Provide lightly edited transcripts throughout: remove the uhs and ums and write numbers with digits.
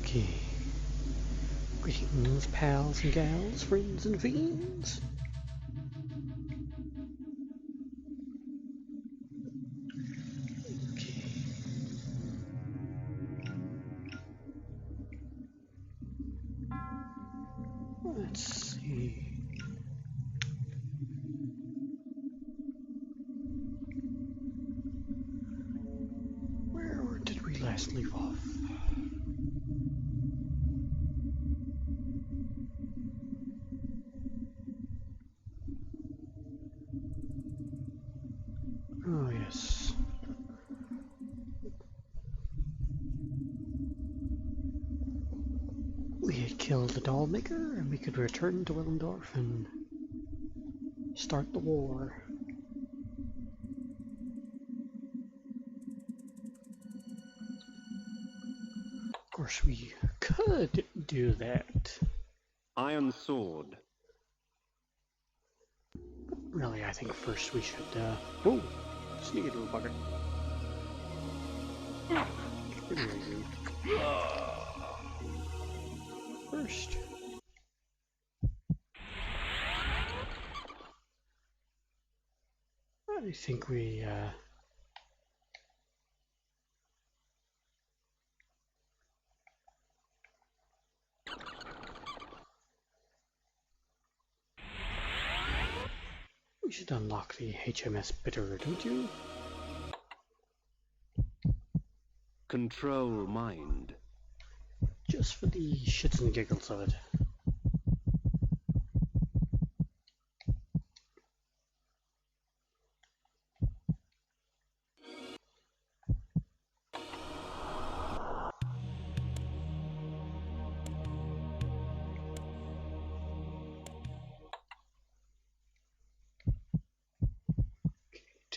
Okay. Greetings, pals and gals, friends and fiends. Okay. Let's see. Where did we last leave off? Oh, yes. We had killed the doll maker, and we could return to Willendorf and start the war. Of course, we could do that. Iron sword. Really, I think first we should, oh! Sneaky little bugger. What are you? First. I think we, we should unlock the HMS Bitter, don't you? Control mind. Just for the shits and giggles of it.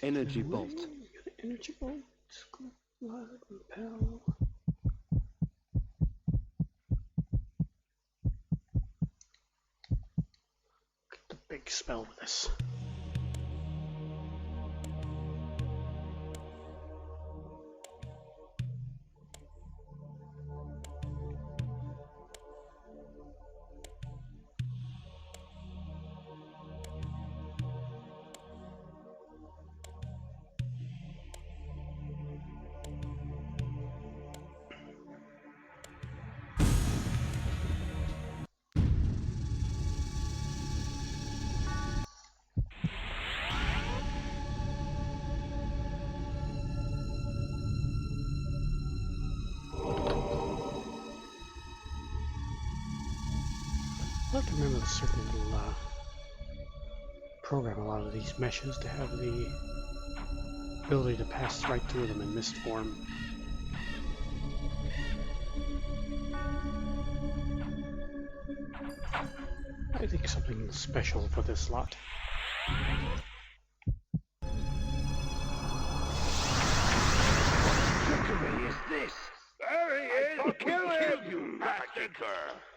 Energy bolt. Energy bolt. Blood, repel. Get the big spell with this. I have to remember a certain little program a lot of these meshes to have the ability to pass right through them in mist form. I think something special for this lot. What is this? There he is! I'll kill you, massacre!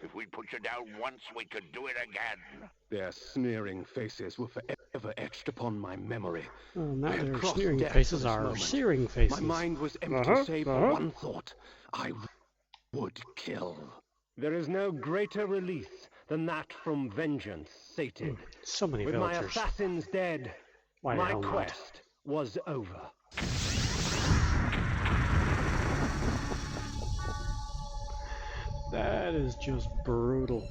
If we put you down once, we could do it again. Their sneering faces were forever etched upon my memory. Oh, now I had their crossed sneering death faces for this are moment. searing faces. My mind was empty save for one thought. I would kill. There is no greater release than that from vengeance sated. So many With my villagers. assassins dead, Why the my hell not? quest was over. That is just brutal.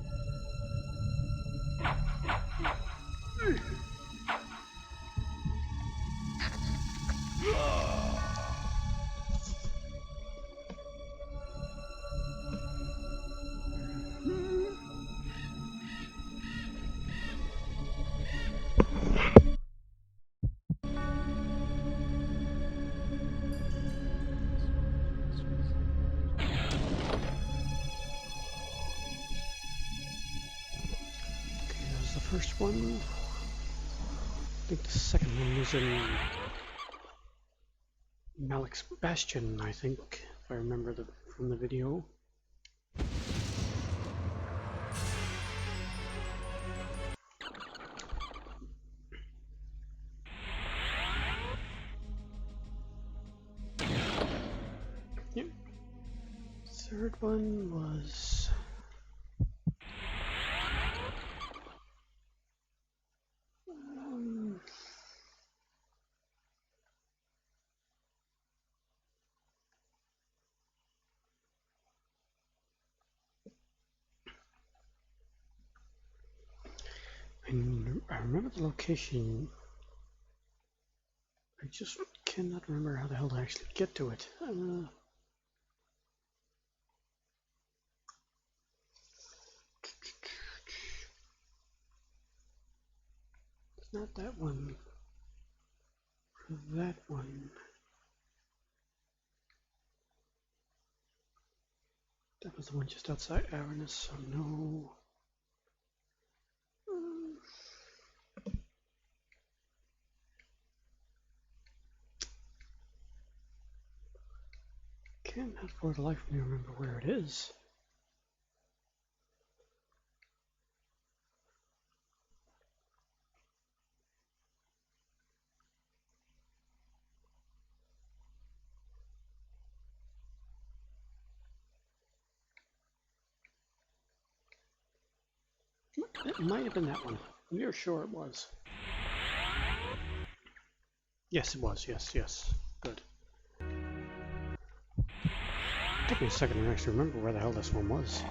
First one. I think the second one was in Malik's Bastion, I think, if I remember from the video. Yep. So third one was... I remember the location. I just cannot remember how the hell to actually get to it. It's not that one. Or that one. That was the one just outside Avernus, so no. Cannot for the life of me remember where it is. It might have been that one. You're sure it was. Yes, it was. Yes. Good. Took me a second to actually remember where the hell this one was.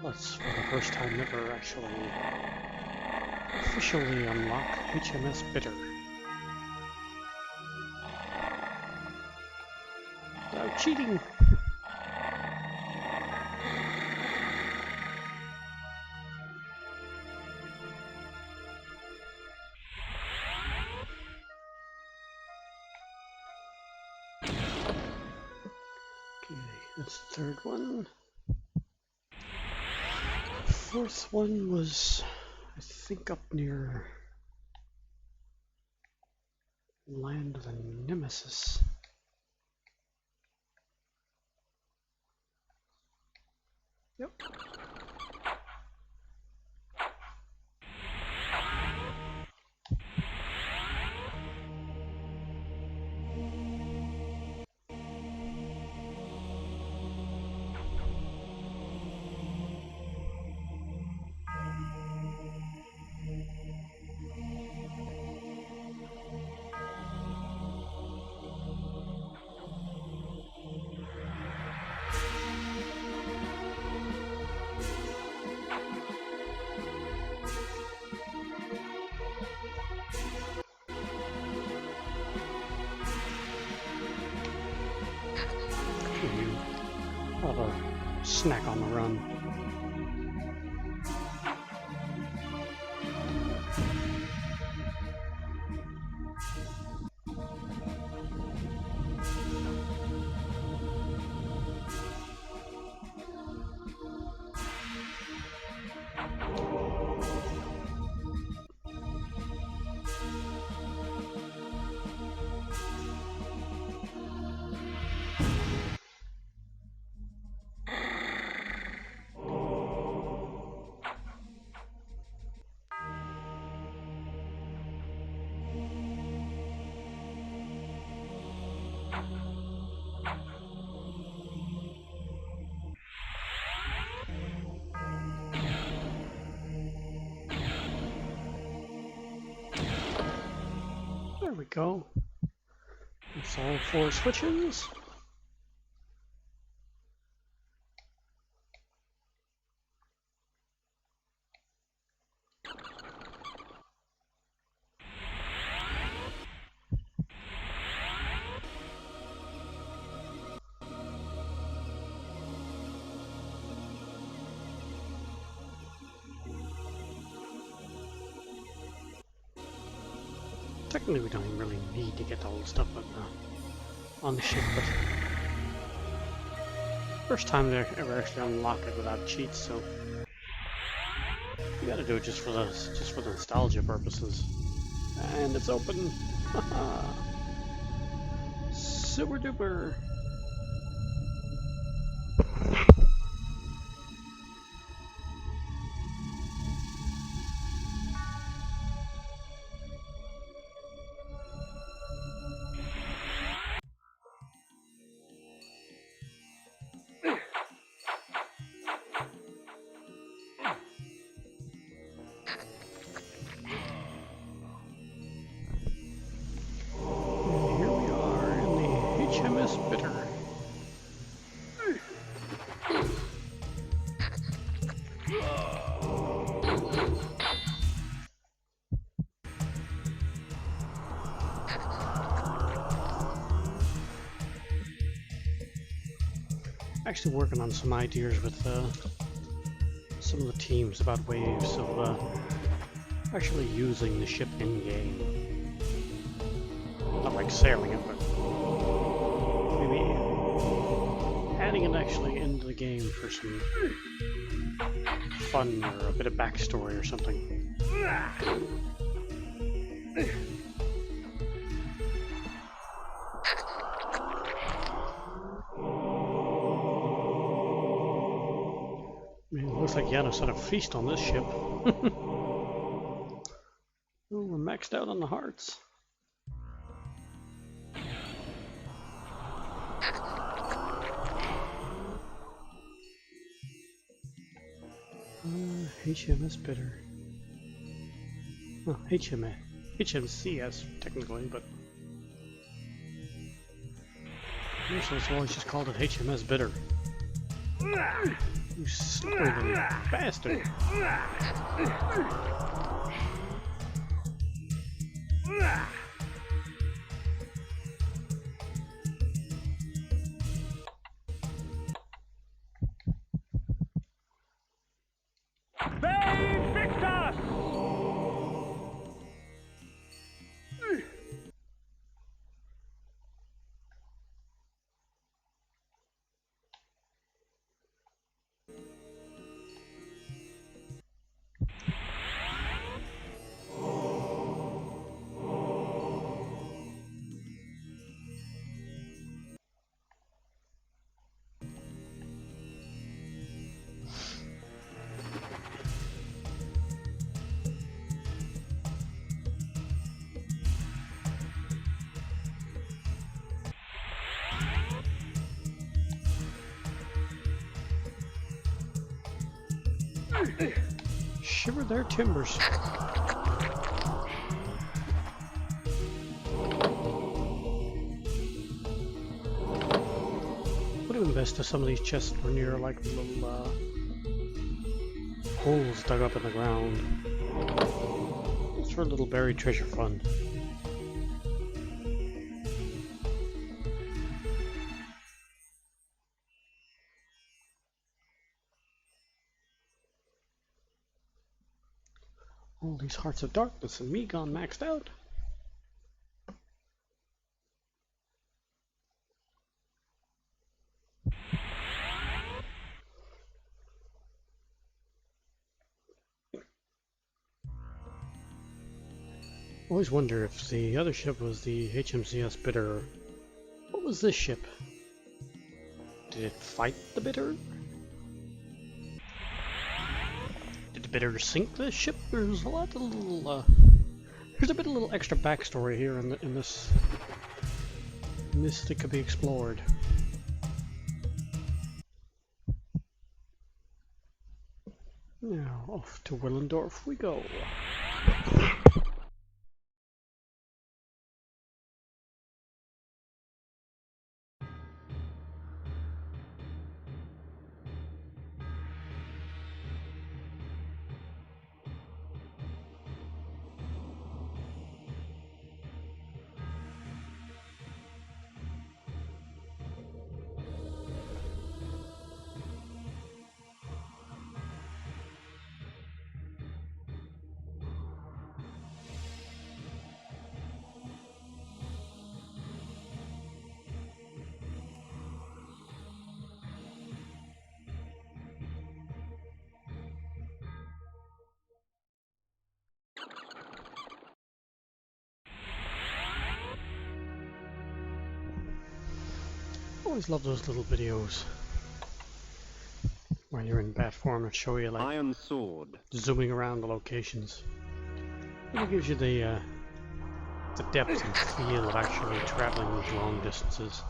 Let's, for the first time ever, actually officially unlock HMS Bitter. Without cheating! Okay, that's the third one. Fourth one was, I think, up near Land of the Nemesis. Yep. Have a snack on the run. There we go. That's all 4 switches. Technically, we don't even really need to get all the stuff on the ship, but first time to ever actually unlock it without cheats, so you gotta do it just for the nostalgia purposes. And it's open. Super duper. HMS Bitter. Actually working on some ideas with some of the teams about ways of actually using the ship in-game. Not like sailing it, but maybe adding it actually into the game for some fun or a bit of backstory or something. Looks like Janos had a feast on this ship. Oh, we're maxed out on the hearts. HMS Bitter. Well, HMCS technically, but I've always just called it HMS Bitter. You slippery little bastard! They fixed us! Shiver their timbers. Would have been best if some of these chests were near like little holes dug up in the ground. Just for a little buried treasure fund. All these hearts of darkness and me gone maxed out. Always wonder if the other ship was the HMCS Bitter. What was this ship? Did it fight the Bitter? Did the Bitter sink the ship? There's a lot of little, there's a little extra backstory here in this that could be explored. Now off to Willendorf we go. Always love those little videos where you're in bad form and show you like Iron sword. zooming around the locations. It gives you the depth and feel of actually traveling these long distances.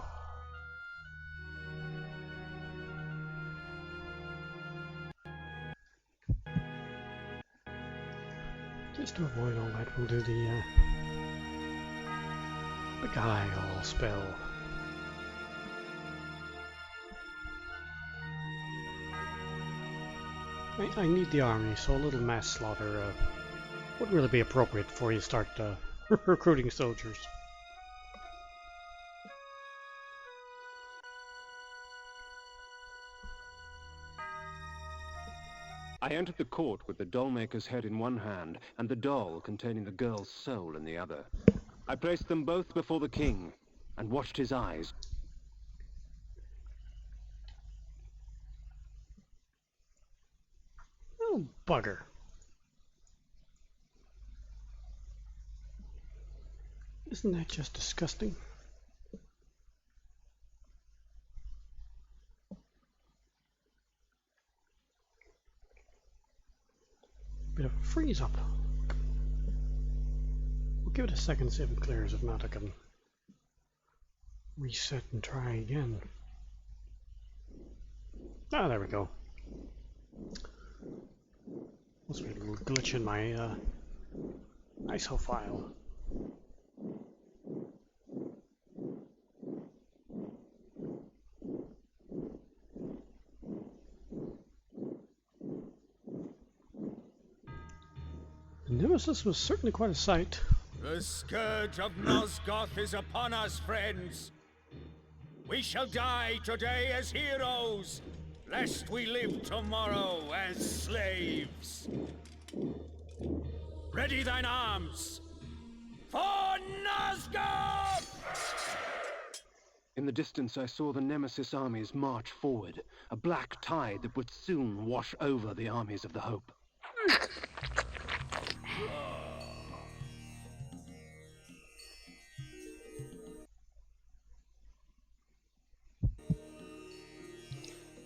Just to avoid all that, we'll do the beguile spell. I need the army, so a little mass slaughter wouldn't really be appropriate before you start recruiting soldiers. I entered the court with the doll-maker's head in one hand and the doll containing the girl's soul in the other. I placed them both before the king and watched his eyes. Oh, bugger. Isn't that just disgusting? Bit of a freeze up. We'll give it a second, see if it clears. If not, I can reset and try again. Ah, there we go. Must be a little glitch in my ISO file. The Nemesis was certainly quite a sight. The scourge of Nosgoth is upon us, friends. We shall die today as heroes, lest we live tomorrow as slaves. Ready thine arms for Nosgoth! In the distance, I saw the Nemesis armies march forward, a black tide that would soon wash over the armies of the Hope.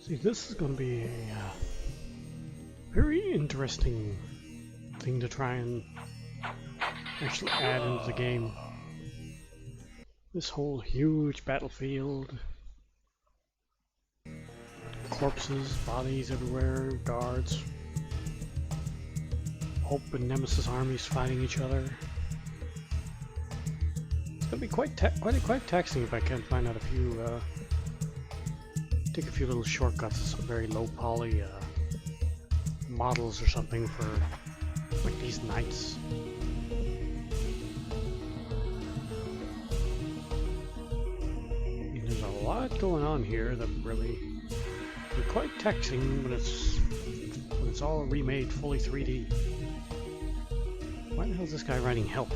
See, this is going to be a very interesting thing to try and actually add into the game. This whole huge battlefield. Corpses, bodies everywhere, guards. Hope and Nemesis armies fighting each other. It's going to be quite taxing if I can't find out a few take a few little shortcuts to some very low poly models or something for like these knights. And there's a lot going on here that really be quite taxing when it's all remade fully 3D. Why the hell is this guy writing help?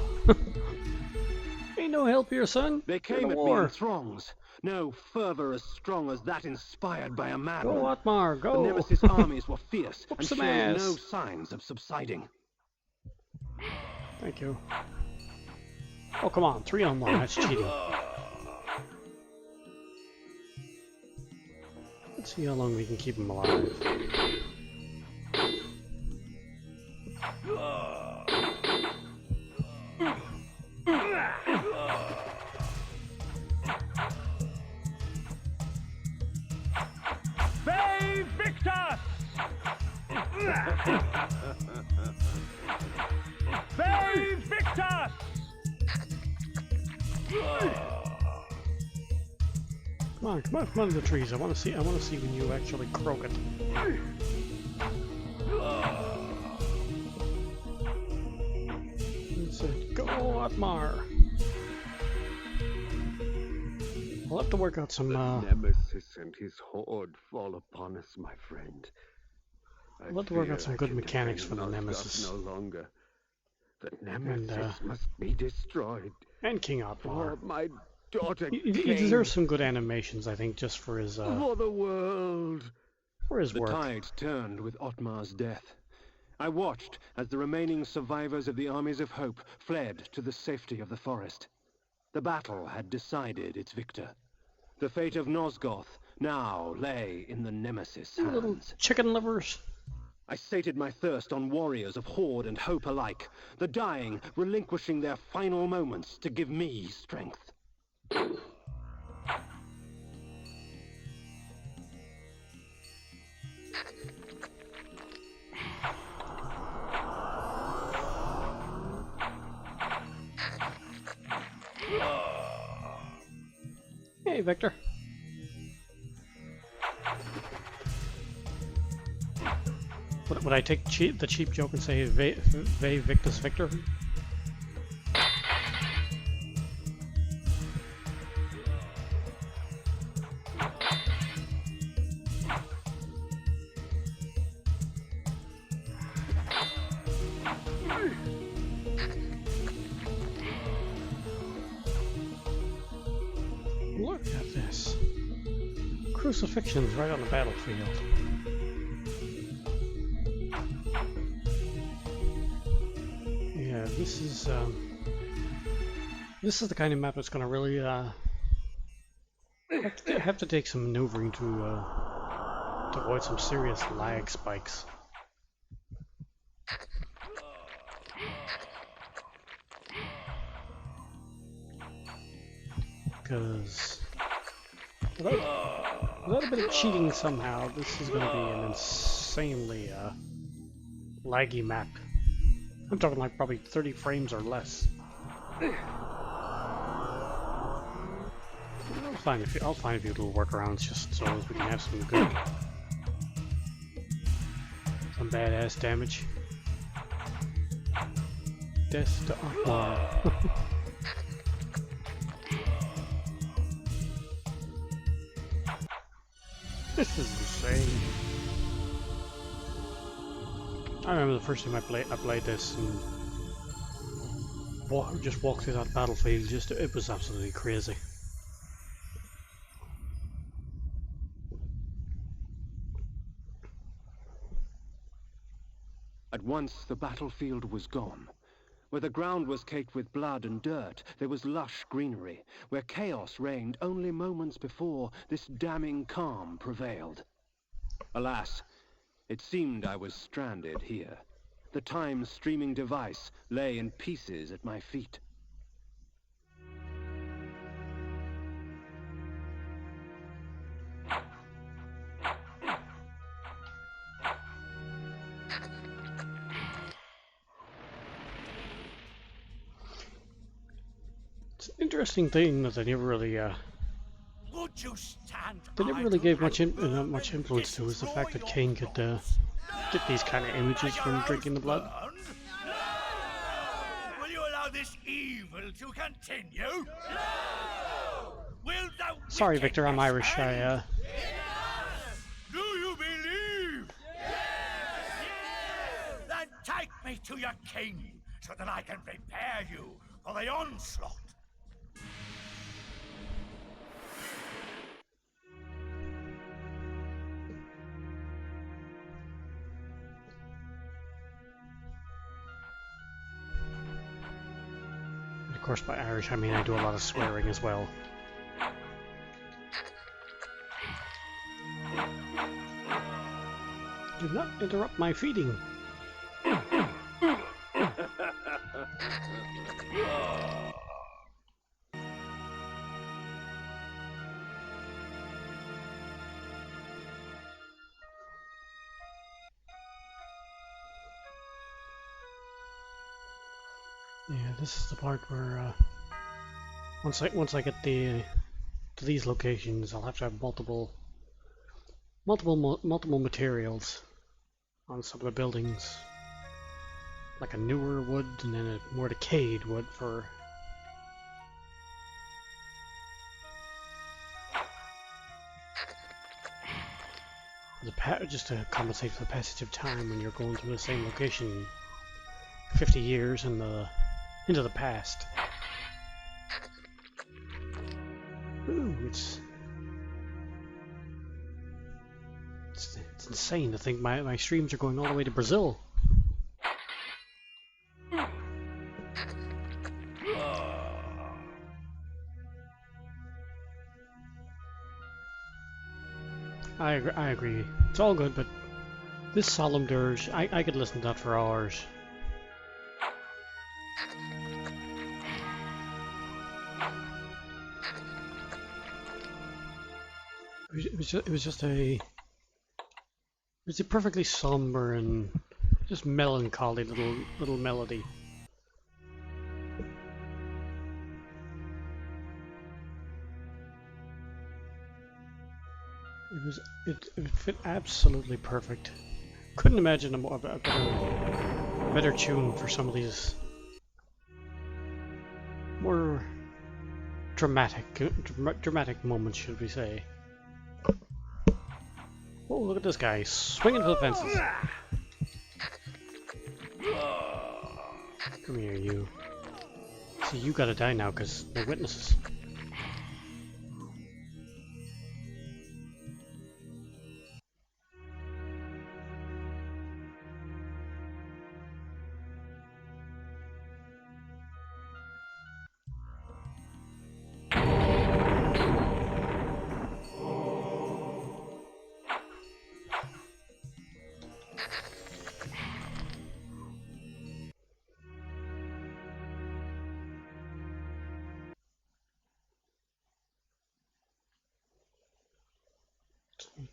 Ain't no help here, son. They came at me in throngs. No fervor as strong as that inspired by a madman. Go, Otmar, go! The Nemesis armies were fierce and some showed ass. no signs of subsiding. Thank you. Oh, come on, 3 on 1, that's cheating. Let's see how long we can keep him alive. Victor! Save Victor! Come on to the trees. I want to see when you actually croak it. That's it. Go, Otmar! We'll have to work out some Nemesis and his horde fall upon us, my friend. we'll have to work out some good mechanics for the Nemesis. No longer. The Nemesis must be destroyed. And King Otmar. For my daughter He Kain. deserves some good animations, I think, just for his For the world. work. The tide turned with Otmar's death. I watched as the remaining survivors of the armies of Hope fled to the safety of the forest. The battle had decided its victor. The fate of Nosgoth now lay in the Nemesis' hands. Little chicken livers. I sated my thirst on warriors of Horde and Hope alike, the dying relinquishing their final moments to give me strength. Hey, Victor. Would I take the cheap joke and say Ve Victus Victor? Look at this. Crucifixions right on the battlefield. Yeah, this is the kind of map that's going to really have to take some maneuvering to avoid some serious lag spikes. Because without a bit of cheating somehow, this is going to be an insanely laggy map. I'm talking like probably 30 frames or less. I'll find a few little workarounds just so as we can have some badass damage. Death to Akbar. This is insane. I remember the first time I played this and just walked through that battlefield. It was absolutely crazy. At once the battlefield was gone. Where the ground was caked with blood and dirt, there was lush greenery. Where chaos reigned only moments before, this damning calm prevailed. Alas, it seemed I was stranded here. The time-streaming device lay in pieces at my feet. Interesting thing that they never really gave much influence to is the fact that Kain could get these kind of images from drinking the blood. Will you allow this evil to continue? Will the Sorry, Victor, I'm Irish. Do you believe? Then take me to your king so that I can prepare you for the onslaught. Of course, by Irish, I mean I do a lot of swearing as well. Do not interrupt my feeding. Yeah, this is the part where once I get to these locations, I'll have to have multiple materials on some of the buildings, like a newer wood and then a more decayed wood for just to compensate for the passage of time when you're going through the same location 50 years into the past. Ooh, it's insane to think my streams are going all the way to Brazil. I agree. It's all good, but this solemn dirge, I could listen to that for hours. It was a perfectly somber and just melancholy little melody. It fit absolutely perfect Couldn't imagine a better tune for some of these more dramatic moments, should we say. Oh, look at this guy, swinging for the fences. Come here, you. See, you gotta die now, because they're witnesses.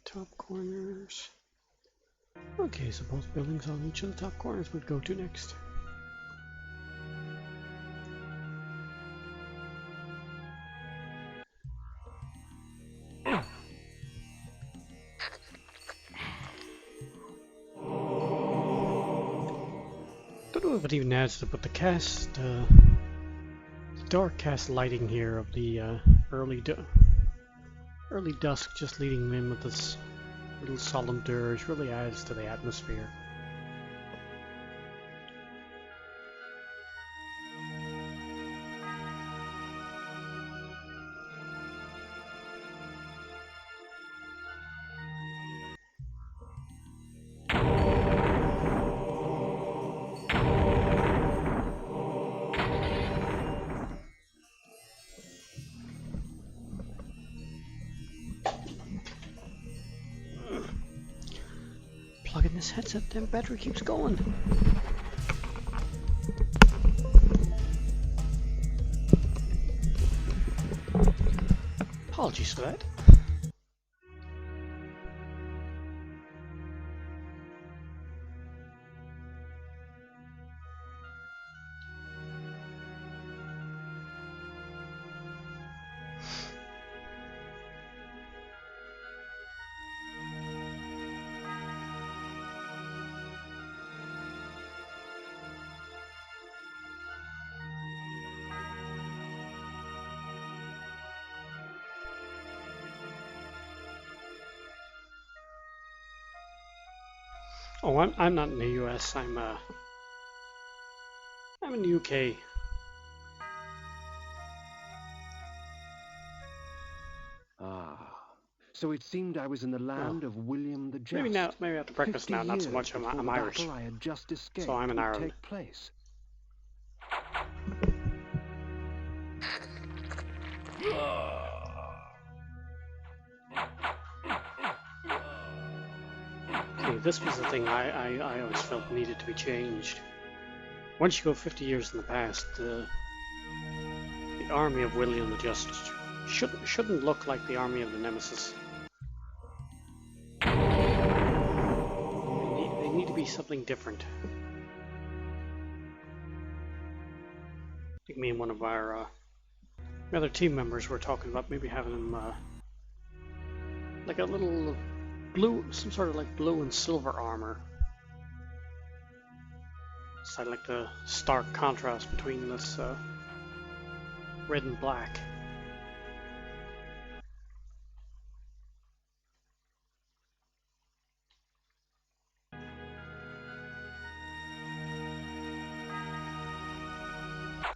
Top corners. Okay, so both buildings on each of the top corners would go to next. Don't know if it even adds to, but the dark cast lighting here of the early dusk, just leading in with this little solemn dirge, really adds to the atmosphere. Plug in this headset, then battery keeps going. Apologies for that. Oh, I'm not in the US. I'm in the UK. So it seemed I was in the land of William the Just. Maybe after breakfast now, not so much. I'm Irish. I had just escaped So I'm in Ireland. take place. See, this was the thing I always felt needed to be changed. Once you go 50 years in the past, the army of William the Just shouldn't look like the army of the Nemesis. They need to be something different. I think me and one of our other team members were talking about maybe having them like a little blue, some sort of like blue and silver armor. So I like the stark contrast between this red and black.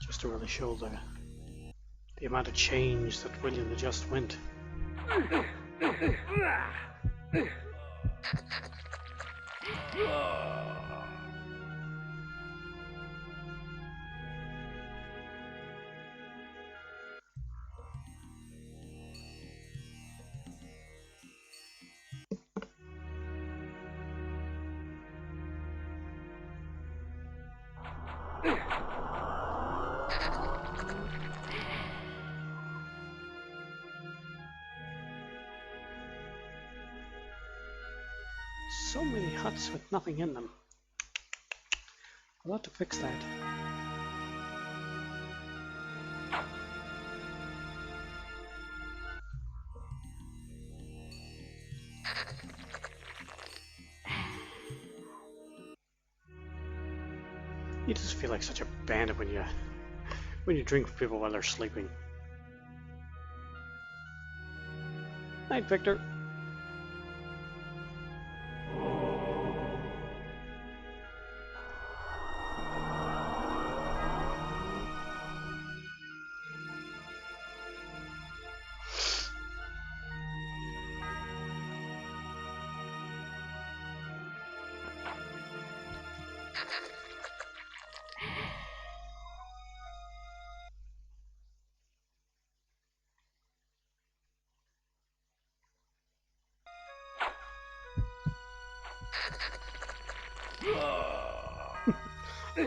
Just to really show the amount of change that William the Just went. So many huts with nothing in them. I'll have to fix that. You just feel like such a bandit when you drink with people while they're sleeping. Night, Victor.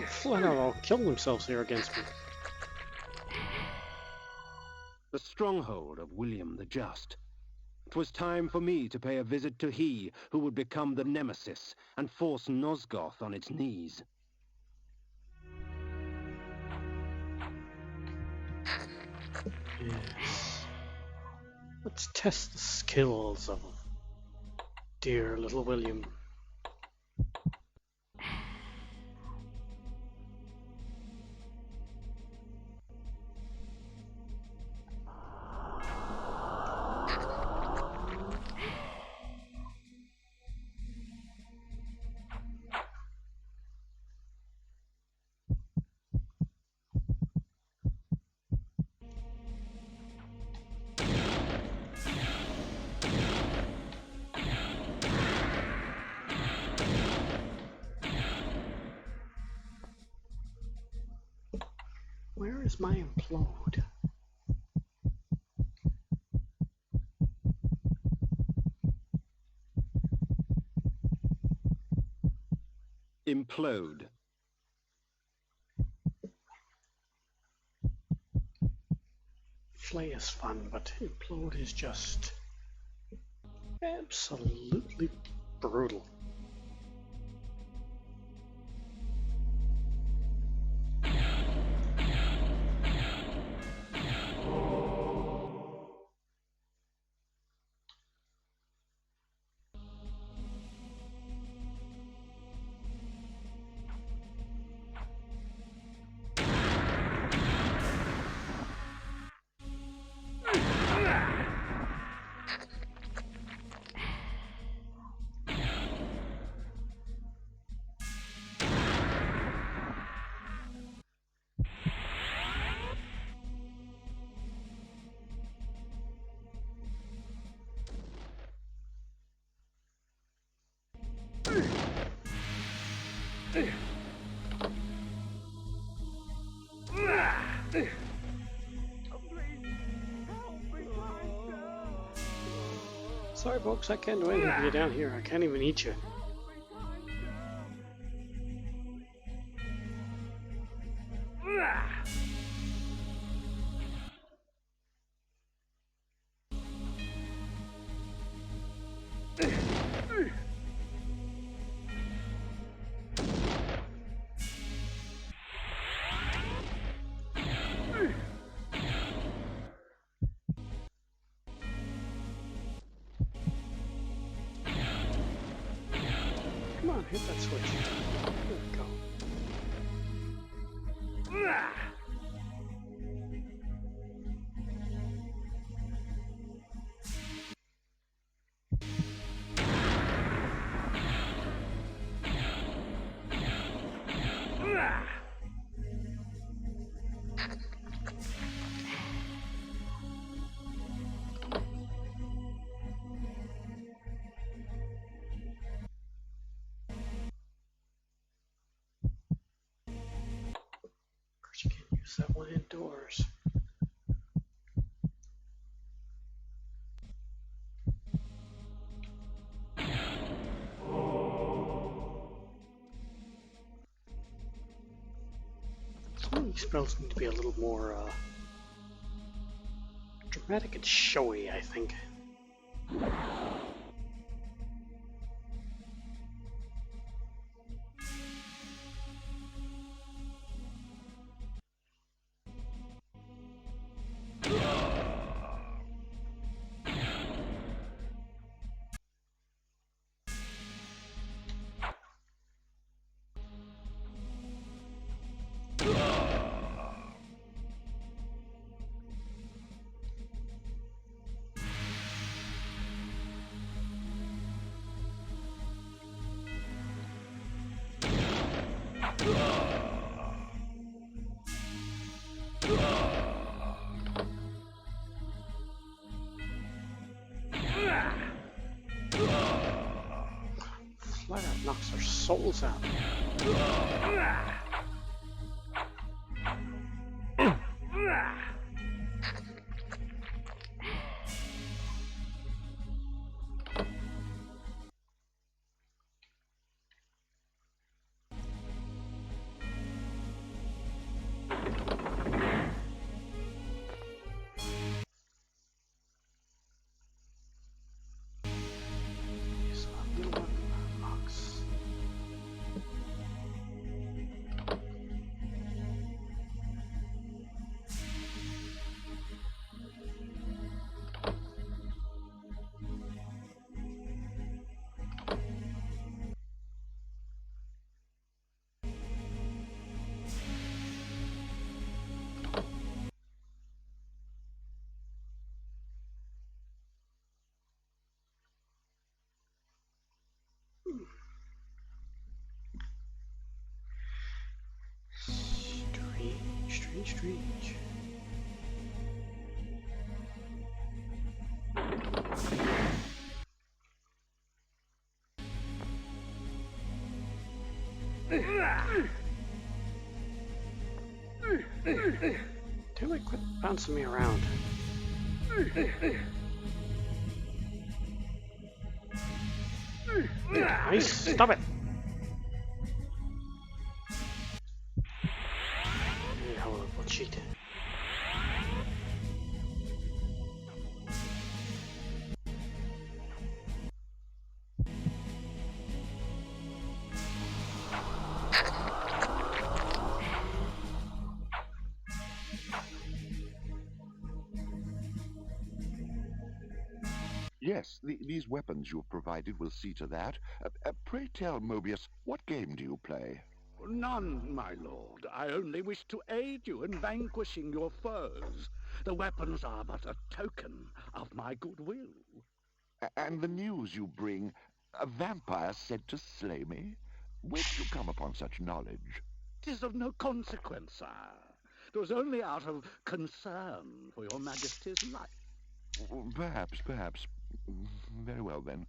Flat out all killed themselves here against me. The stronghold of William the Just. 'Twas time for me to pay a visit to he who would become the nemesis and force Nosgoth on its knees. Yes. Let's test the skills of dear little William. Where is my implode? Implode. Flay is fun, but implode is just absolutely brutal. Sorry folks, I can't do anything for you down here. I can't even eat you. Come on, hit that switch. There we go. You can't use that one indoors. Some of these spells need to be a little more dramatic and showy, I think. knocks their souls out. So I'm gonna work on knocks. Strange. Damn it, quit bouncing me around. Nice, stop it! Yeah, we'll cheat. Yes, these weapons you've provided will see to that. Pray tell, Mobius, what game do you play? None, my lord. I only wish to aid you in vanquishing your foes. The weapons are but a token of my goodwill. And the news you bring, a vampire said to slay me? Where did you come upon such knowledge? 'Tis of no consequence, sire. 'Twas only out of concern for your majesty's life. Perhaps. Very well, then.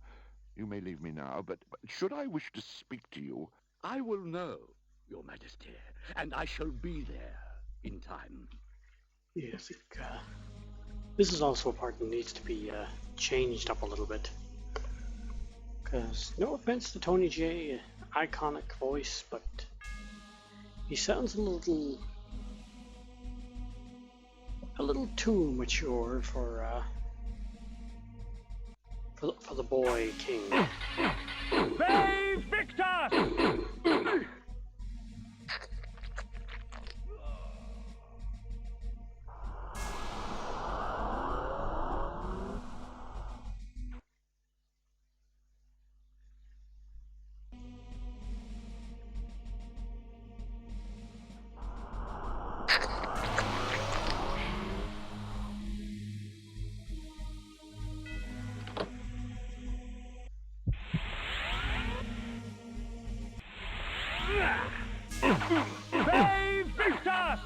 You may leave me now, but should I wish to speak to you... I will know, your majesty, and I shall be there in time. Yeah, I think this is also a part that needs to be changed up a little bit. Because, no offense to Tony J, iconic voice, but he sounds a little too mature for the boy king. Brave Victor! Brave Victor!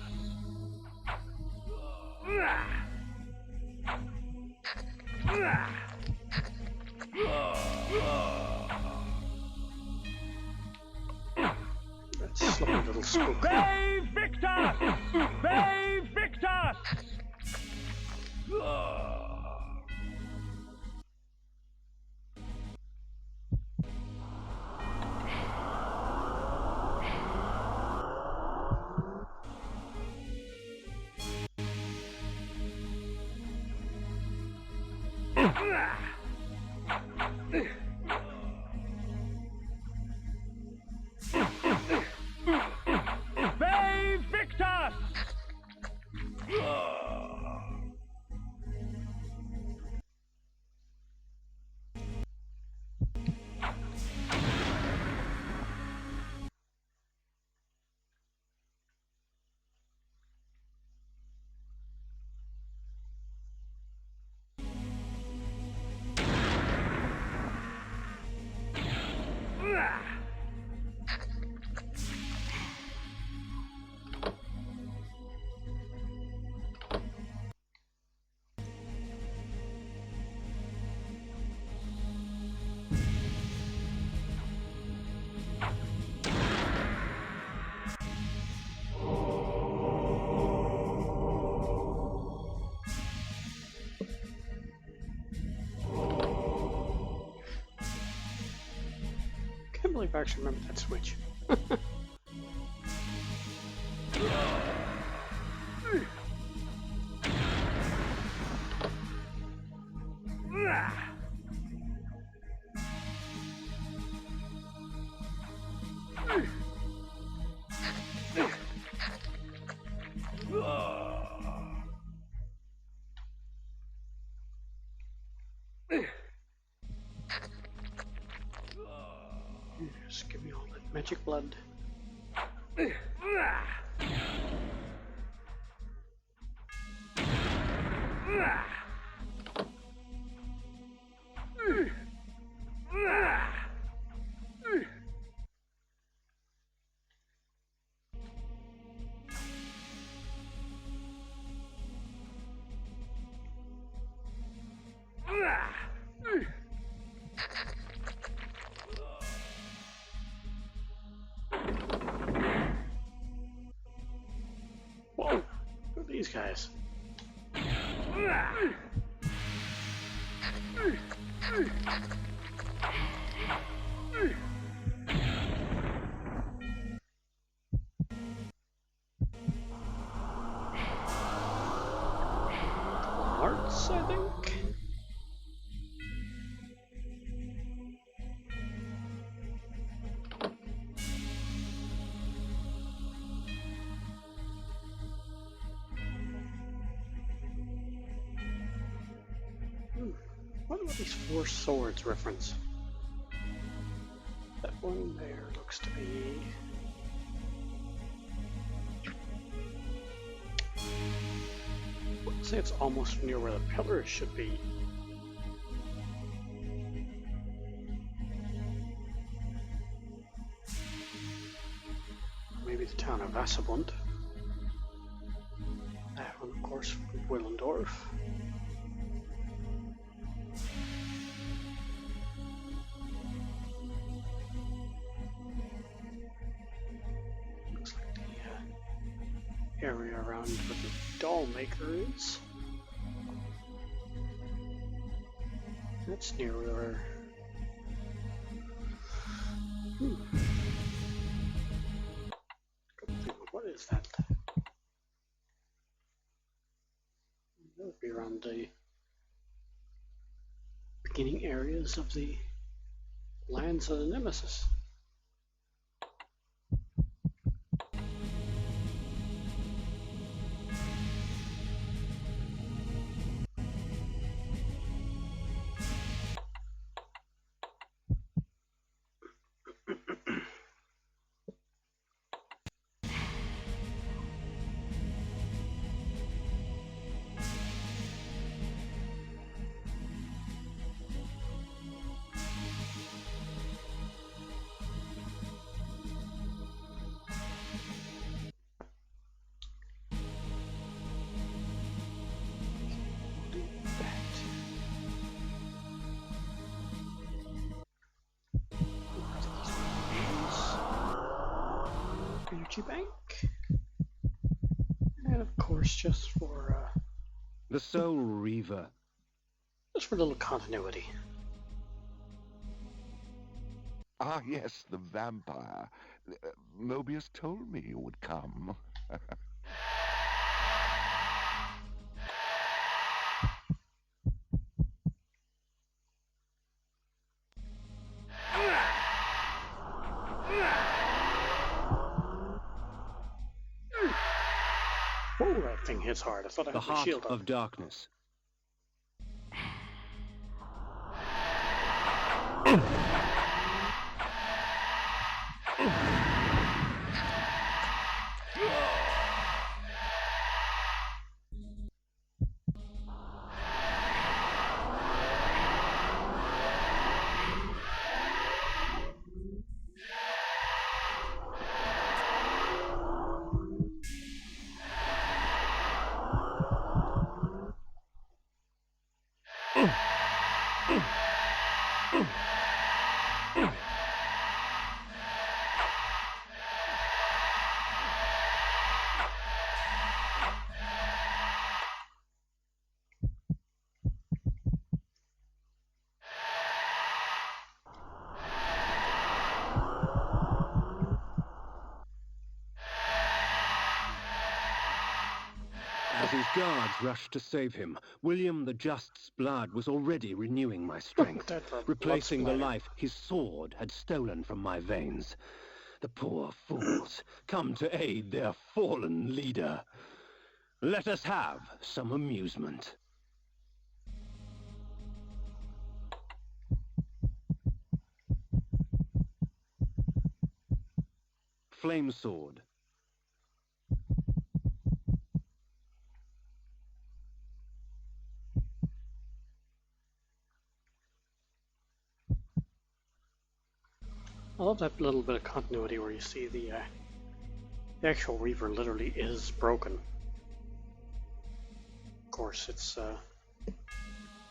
That's a sloppy little spook. Brave Victor! Brave Victor! Brave Victor! believe I actually remember that switch. Just give me all that magic blood. Whoa! Who are these guys? Hearts, I think? What are these four swords reference? That one there looks to be... I would say it's almost near where the pillars should be. Maybe the town of Vassabund. That one, of course, from Willendorf. Looks like the area around where the doll maker is. That's near where... What is that? That would be around the beginning areas of the lands of the Nemesis. Energy bank, and of course, just for The Soul Reaver. just for a little continuity. Ah, yes, the vampire. Mobius told me you would come. Whoa, that thing hits hard. I thought I The had my Heart shield up. of Darkness. His guards rushed to save him. William the Just's blood was already renewing my strength, That for replacing the blood splatter. life his sword had stolen from my veins. The poor fools, come to aid their fallen leader. Let us have some amusement. Flame sword. I love that little bit of continuity where you see the actual Reaver literally is broken. Of course, it's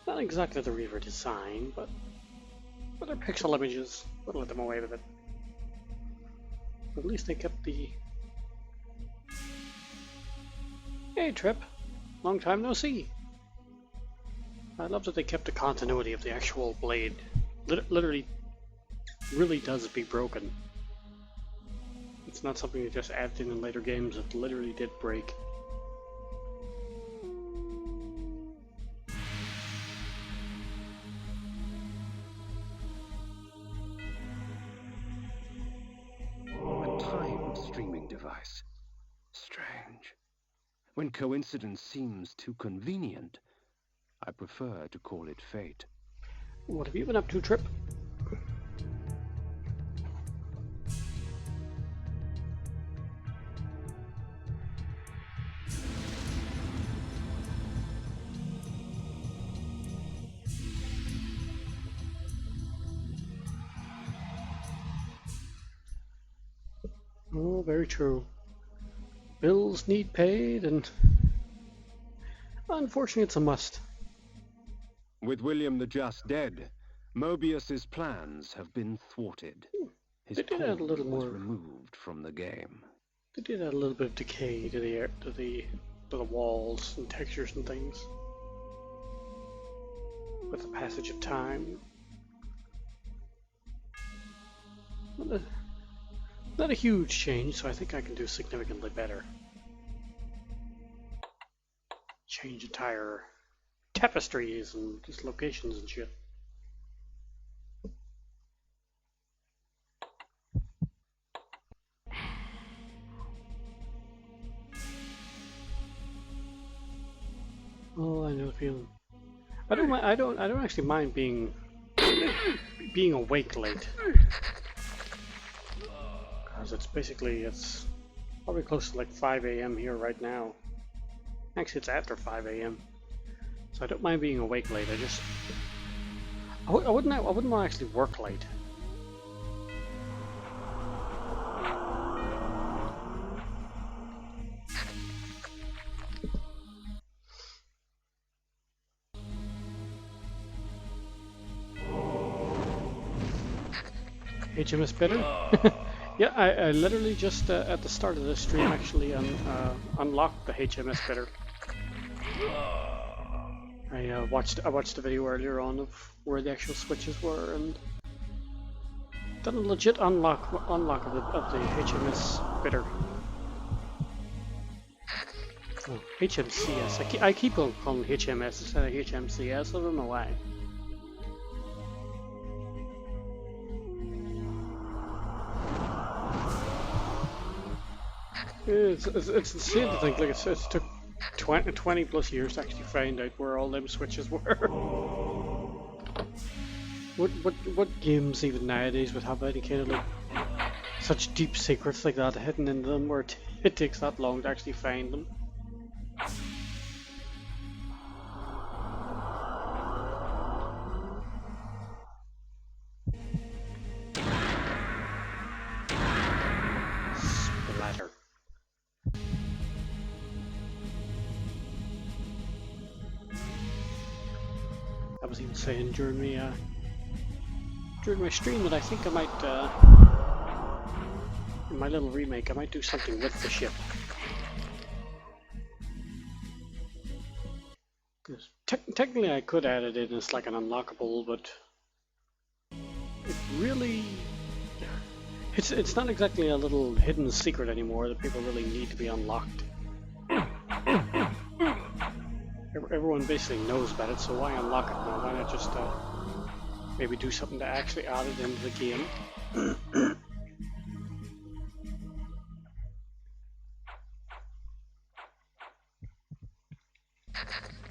not exactly the Reaver design, but they're pixel images. We'll let them away with it. At least they kept the... Hey, Trip. Long time no see. I love that they kept the continuity of the actual blade. Literally, really does be broken. It's not something they just added in later games. It literally did break. A time streaming device. Strange. When coincidence seems too convenient, I prefer to call it fate. What have you been up to, Trip? Oh, very true. Bills need paid, and unfortunately it's a must. With William the Just dead, Mobius's plans have been thwarted. His They did add a pawn little was more. removed from the game. They did add a little bit of decay to the air, to the walls and textures and things with the passage of time. Not a huge change, so I think I can do significantly better. Change entire tapestries and just locations and shit. Oh, I know the feeling. I don't mind. I don't actually mind being awake late. Because it's probably close to like 5 a.m. here right now. Actually, it's after 5 a.m. So I don't mind being awake late. I wouldn't want to actually work late. HMS Bitter? Yeah, I literally just at the start of this stream actually unlocked the HMS Bitter. I watched a video earlier on of where the actual switches were and done a legit unlock of the HMS Bitter. Oh, HMCS. I keep on calling it HMS instead of HMCS. I don't know why. It's insane to think, like, it took 20 plus years to actually find out where all them switches were. What games even nowadays would have any kind of like such deep secrets like that hidden in them where it takes that long to actually find them? Splatter. I was even saying during my stream that I think I might in my little remake I might do something with the ship. Because technically I could add it in as like an unlockable, but it really it's not exactly a little hidden secret anymore that people really need to be unlocked. everyone basically knows about it, so why unlock it now? Why not just maybe do something to actually add it into the game?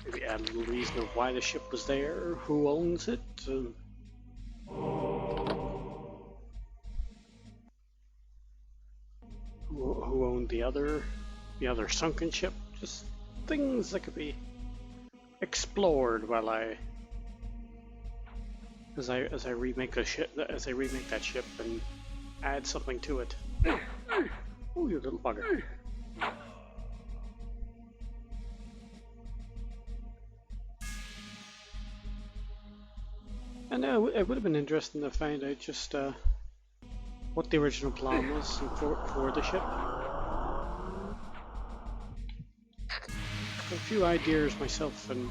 Maybe add a little reason of why the ship was there, who owns it, who owned the other sunken ship. Just things that could be explored while as I remake that ship and add something to it. Oh, you little bugger. And it would have been interesting to find out just what the original plan was for the ship. A few ideas myself, and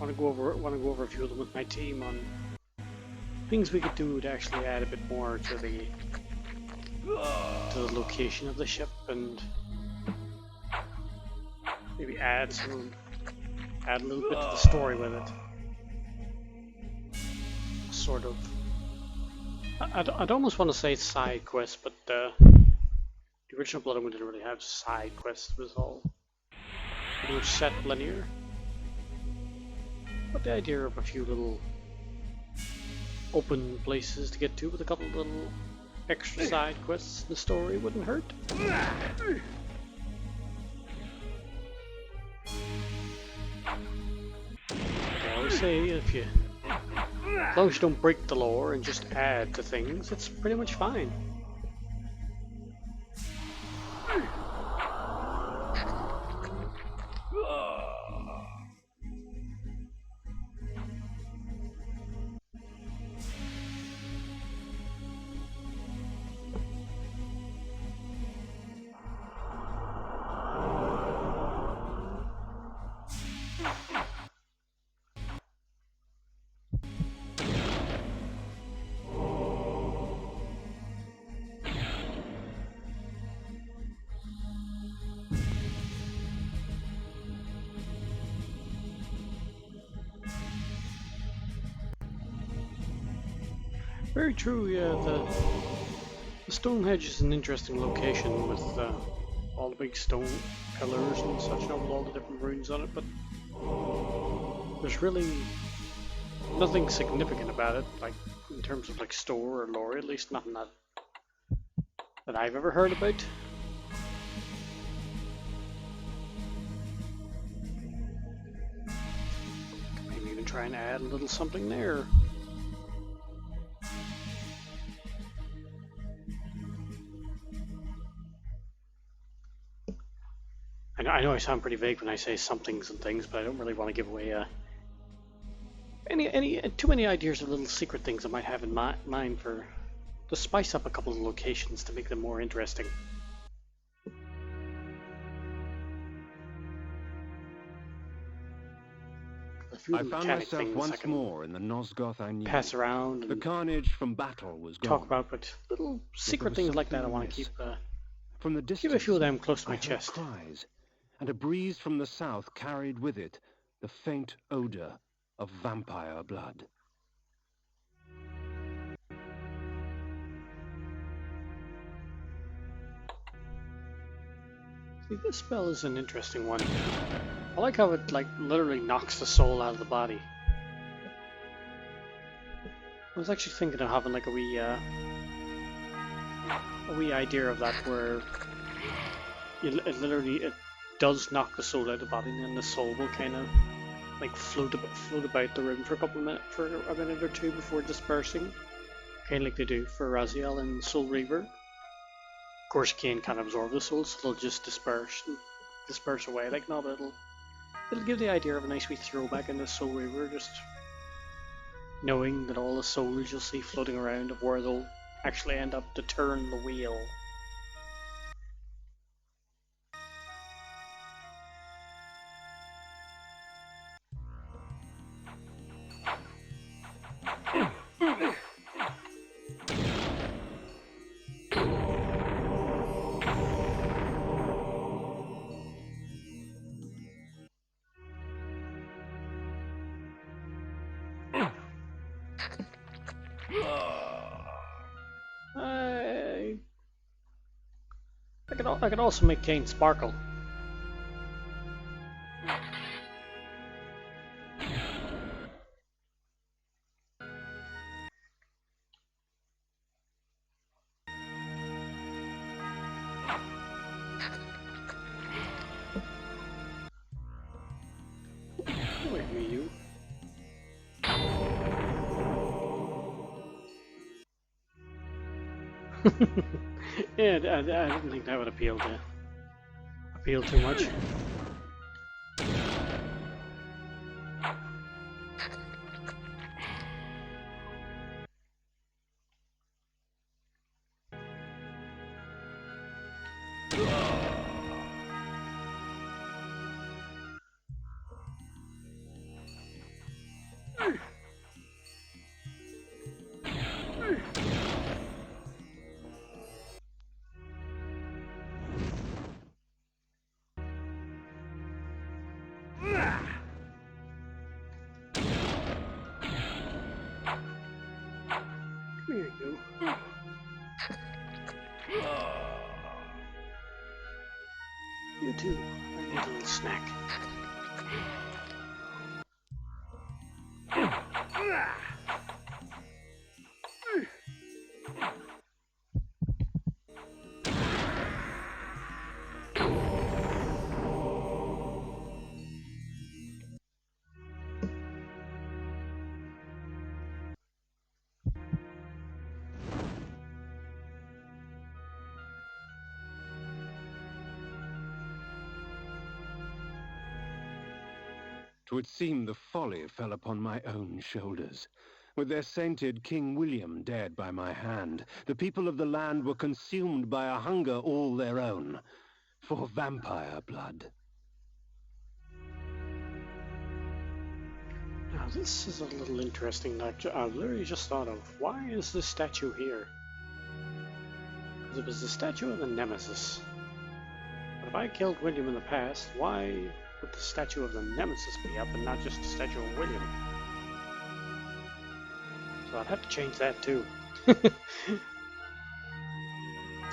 want to go over a few of them with my team on things we could do to actually add a bit more to the location of the ship, and maybe add a little bit to the story with it. Sort of. I'd almost want to say side quests, but the original Blood Omen didn't really have side quests. It was all pretty much set linear. But the idea of a few little open places to get to with a couple of little extra side quests in the story wouldn't hurt. I always say as long as you don't break the lore and just add to things, it's pretty much fine. Very true, yeah. The Stonehenge is an interesting location with all the big stone pillars and such, with all the different runes on it, but there's really nothing significant about it, like in terms of like store or lore, at least nothing that I've ever heard about. Maybe even try and add a little something there. I know I sound pretty vague when I say somethings and things, but I don't really want to give away too many ideas of little secret things I might have in mind to spice up a couple of locations to make them more interesting. I found myself once more in the Nosgoth I knew. Pass around and the carnage from battle was gone. Talk about, but little secret things like that I want to keep. From the distance, keep a few of them close to my I heard chest. Cries, and a breeze from the south carried with it the faint odor of vampire blood. See, this spell is an interesting one. I like how it literally knocks the soul out of the body. I was actually thinking of having like a wee idea of that where it does knock the soul out of the body, and then the soul will kind of like float about the room for a minute or two before dispersing, kind of like they do for Raziel and Soul Reaver. Of course, Kain can't absorb the soul, so they'll just disperse away. Like no, but it'll give the idea of a nice wee throwback in the Soul Reaver, just knowing that all the souls you'll see floating around of where they'll actually end up to turn the wheel. I could also make Kain sparkle. Wait a minute, you. Yeah, I didn't think that would appeal too much. There you go. You too. I need a little snack. "'Twould seem the folly fell upon my own shoulders. With their sainted King William dead by my hand, the people of the land were consumed by a hunger all their own, for vampire blood." Now this is a little interesting. I literally just thought of, why is this statue here? Because it was the statue of the Nemesis. But if I killed William in the past, why would the statue of the Nemesis be up and not just the statue of William? So I'd have to change that too. It's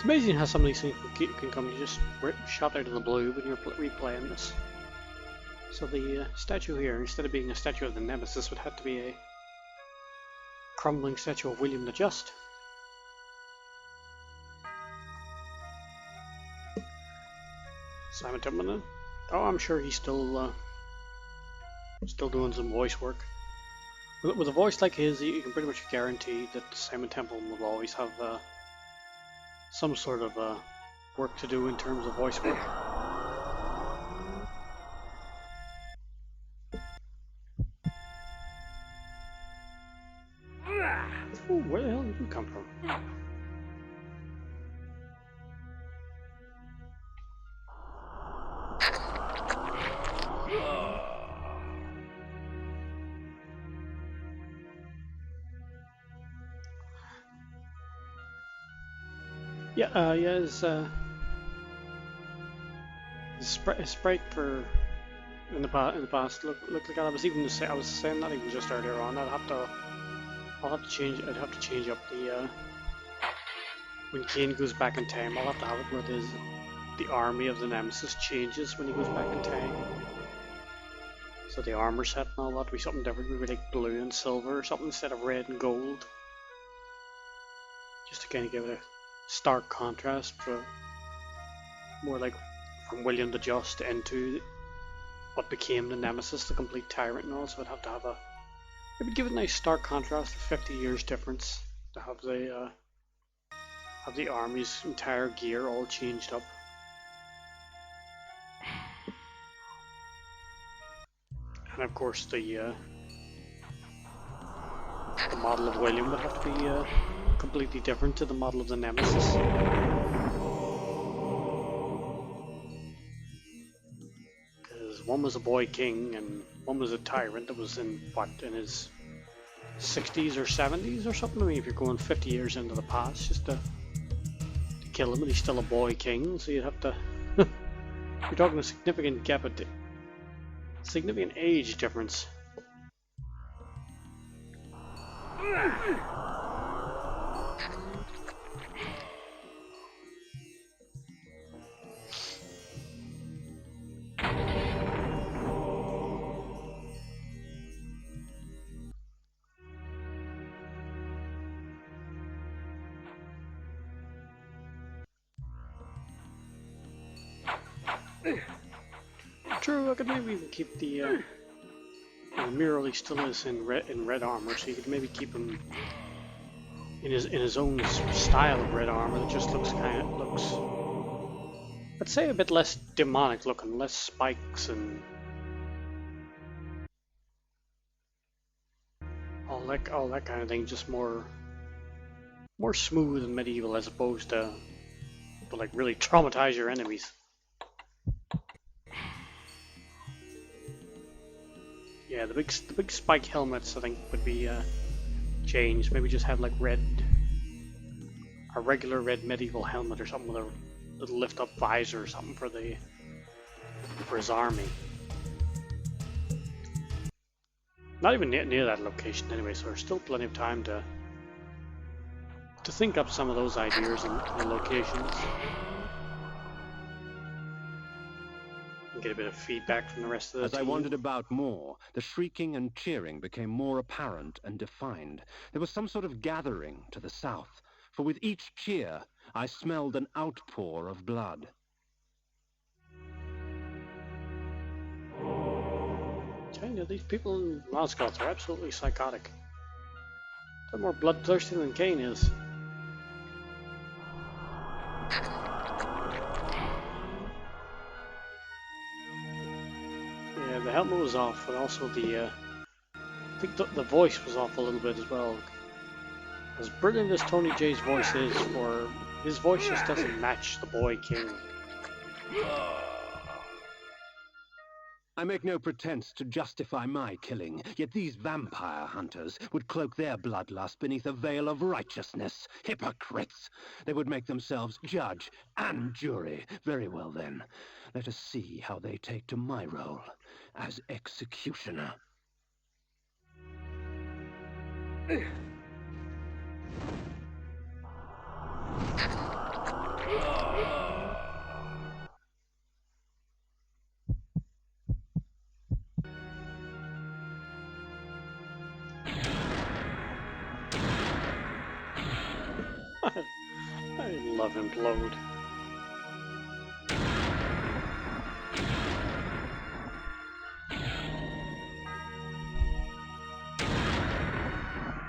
amazing how some of these things can come just shot out of the blue when you're replaying this. So the statue here, instead of being a statue of the Nemesis, would have to be a crumbling statue of William the Just. Simon Timmerman. Oh, I'm sure he's still doing some voice work. With a voice like his, you can pretty much guarantee that Simon Templeton will always have some sort of work to do in terms of voice work. Ooh, where the hell did you come from? Yeah, his sprite for in the past looked like I was saying that even just earlier on. I'll have to change. I'd have to change up the when Kain goes back in time. I'll have to have it where the army of the Nemesis changes when he goes back in time. So the armor set and all that will be something different. Maybe like blue and silver or something instead of red and gold. Just to kind of give it a stark contrast for more like from William the Just into what became the Nemesis, the complete tyrant and all. So I'd have to have it would give it a nice stark contrast of 50 years difference to have the army's entire gear all changed up. And of course the model of William would have to be completely different to the model of the Nemesis. Because one was a boy king and one was a tyrant that was in his 60s or 70s or something. I mean, if you're going 50 years into the past just to kill him, and he's still a boy king, so you'd have to you're talking a significant gap, significant age difference. True, I could maybe even keep the Merely still is in red armor, so you could maybe keep him in his own style of red armor that just looks let's say a bit less demonic looking, less spikes and all that kind of thing, just more smooth and medieval as opposed to like really traumatize your enemies. Yeah, the big spike helmets I think would be changed. Maybe just have like a regular red medieval helmet or something with a little lift up visor or something for his army. Not even near that location anyway, so there's still plenty of time to think up some of those ideas and locations. And get a bit of feedback from the rest of the team. As I wandered about more, the shrieking and cheering became more apparent and defined. There was some sort of gathering to the south, for with each cheer, I smelled an outpour of blood. Kind of, these people in Nosgoth are absolutely psychotic. They're more bloodthirsty than Kain is. Yeah, the helmet was off, but also I think the voice was off a little bit as well. As brilliant as Tony J's voice is, his voice just doesn't match the boy King. I make no pretense to justify my killing, yet these vampire hunters would cloak their bloodlust beneath a veil of righteousness. Hypocrites! They would make themselves judge and jury. Very well then, let us see how they take to my role as executioner. I love Implode.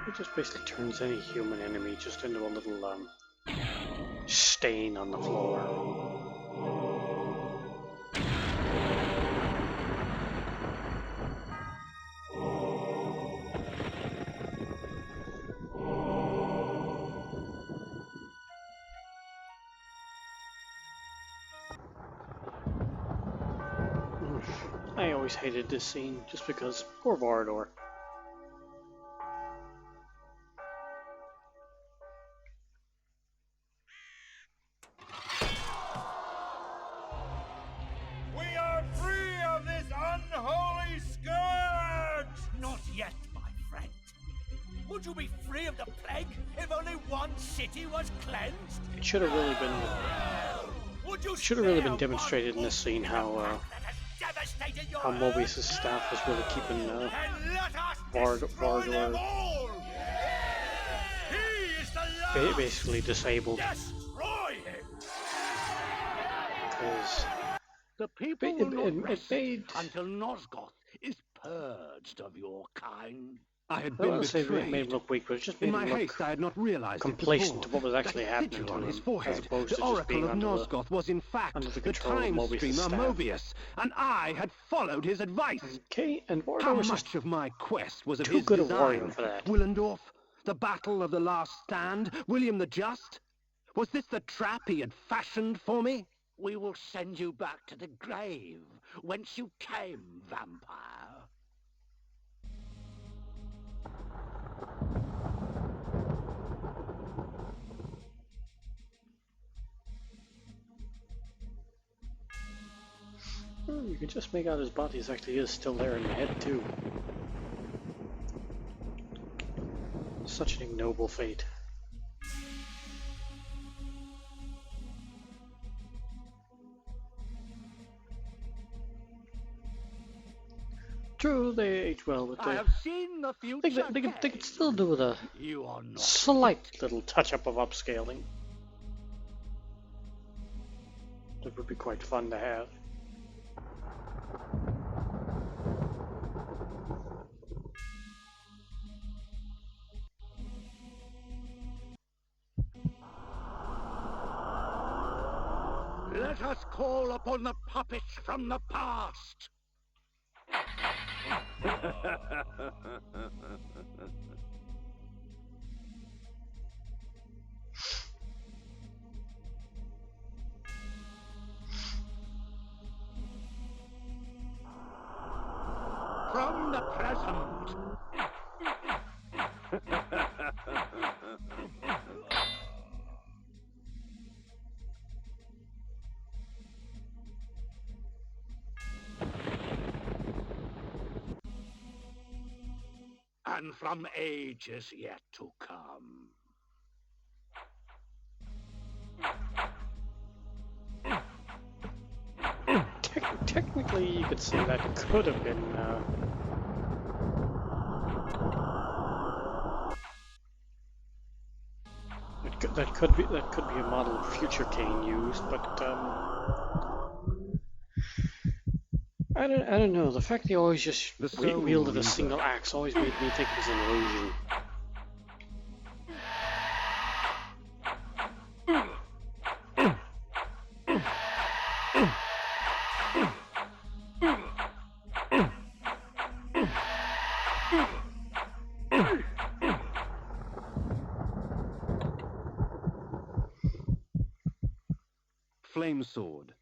It just basically turns any human enemy just into a little stain on the floor. I always hated this scene just because poor Vorador. We are free of this unholy scourge! Not yet, my friend. Would you be free of the plague if only one city was cleansed? It should have really been. Should have really been demonstrated in this scene how Mobius' staff was really keeping Vorador basically disabled. Because The people will not rest made. until Nosgoth is purged of your kind. I had I been don't want to say it betrayed. made him look weak, but it just made In my him look haste, I had not realized complacent it to before. what was actually That happening sigil to on him, his as forehead, opposed the to just Oracle being of under Nosgoth was in fact under the the control of time Mobius' streamer staff. Mobius, and I had followed his advice. Okay, and How Vorador was just much of my quest was of too his good a warrior design? for that. Willendorf? The Battle of the Last Stand? William the Just? Was this the trap he had fashioned for me? We will send you back to the grave, whence you came, vampire. You can just make out his body actually is still there in the head too. Such an ignoble fate. True, they age well, but I have seen the future. they could still do with a You are not. slight little touch-up of upscaling. That would be quite fun to have. Let us call upon the puppets from the past. From the present. And from ages yet to come. Technically, you could say that could have been. That could be a model future Kain used, but I don't know. The fact they always just wielded a single axe always made me think it was an illusion. Flame sword.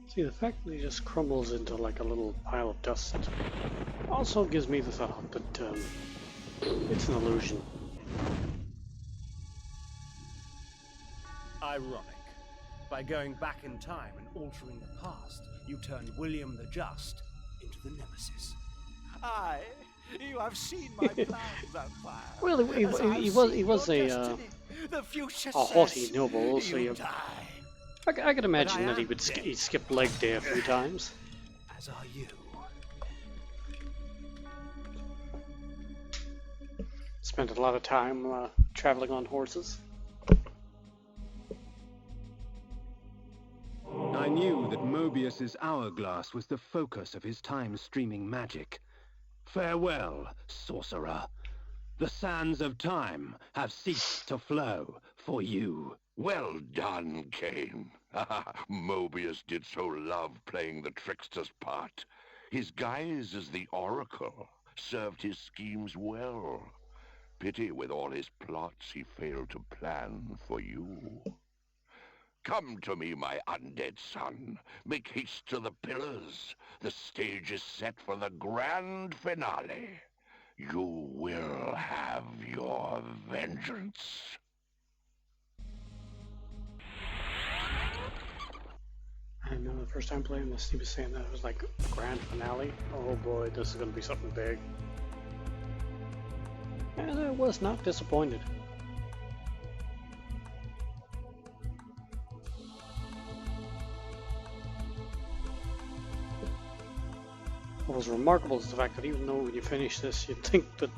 See, the fact that he just crumbles into like a little pile of dust also gives me the thought that it's an illusion. Ironic. By going back in time and altering the past, you turned William the Just into the Nemesis. Aye, you have seen my plan, vampire. Well, he was a haughty noble, so I could imagine that he'd skip leg day a few times. As are you. Spent a lot of time traveling on horses. I knew that Mobius's hourglass was the focus of his time-streaming magic. Farewell, sorcerer. The sands of time have ceased to flow for you. Well done, Kain. Mobius did so love playing the trickster's part. His guise as the Oracle served his schemes well. Pity with all his plots he failed to plan for you. Come to me, my undead son. Make haste to the pillars. The stage is set for the grand finale. You will have your vengeance. I know the first time playing this, he was saying that it was like the grand finale. Oh boy, this is going to be something big. And I was not disappointed. What was remarkable is the fact that even though when you finish this, you'd think that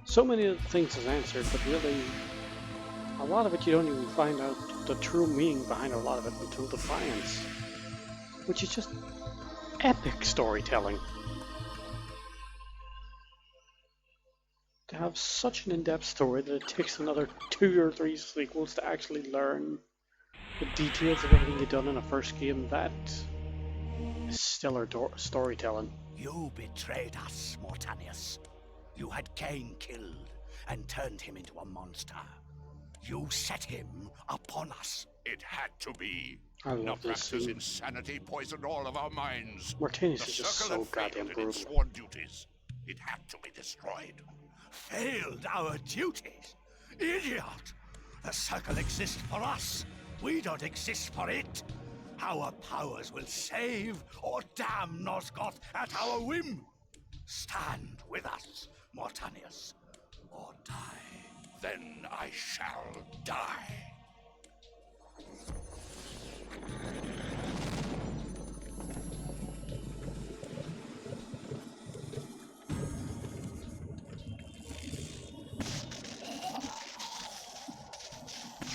so many of the things is answered, but really, a lot of it you don't even find out the true meaning behind a lot of it until Defiance. Which is just epic storytelling. To have such an in-depth story that it takes another 2 or 3 sequels to actually learn the details of everything you've done in a first game, that is stellar storytelling. You betrayed us, Mortanius. You had Kain killed and turned him into a monster. You set him upon us. It had to be. I love this Nobrax's scene. insanity poisoned all of our minds. Martinez The is just circle so had failed goddamn in its brutal. sworn duties. It had to be destroyed. Failed our duties? Idiot! The circle exists for us. We don't exist for it. Our powers will save or damn Nosgoth at our whim. Stand with us, Mortanius, or die. Then I shall die.